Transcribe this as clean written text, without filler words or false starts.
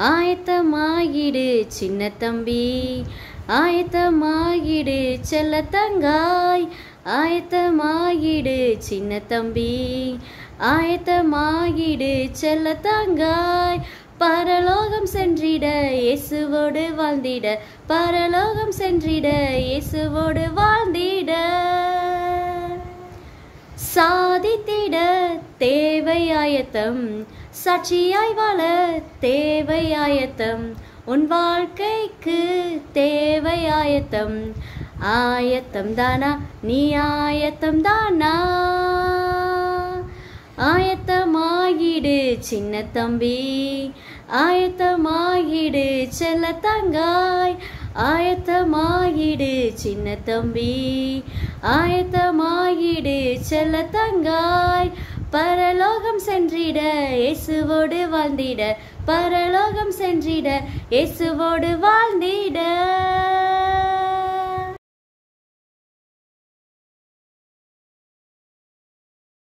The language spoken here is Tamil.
ஆயத்தமாகிடு சின்ன தம்பி, ஆயத்தமாகிடு செல்ல தங்காய், ஆயத்தமாகிடு சின்ன தம்பி, ஆயத்தமாகிடு செல்ல தங்காய். பரலோகம் சென்றிட இயேசுவோடு வாழ்ந்திட, பரலோகம் சென்றிட இயேசுவோடு வாழ்ந்திட. சாதித்திட தேவை ஆயத்தம், சாட்சியாய் வாழ தேவை ஆயத்தம், உன் வாழ்க்கைக்கு தேவை ஆயத்தம். ஆயத்தம் தானா, நீ ஆயத்தம் தானா? ஆயத்தமாகிடு சின்ன தம்பி, ஆயத்தமாகிடு செல்ல தங்காய், ஆயத்தமாகிடு சின்ன தம்பி, ஆயத்தமாகிடு செல்ல தங்காய். பரலோகம் சென்றிட இயேசுவோடு வாழ்ந்திட, பரலோகம் சென்றிட இயேசுவோடு வாழ்ந்திட.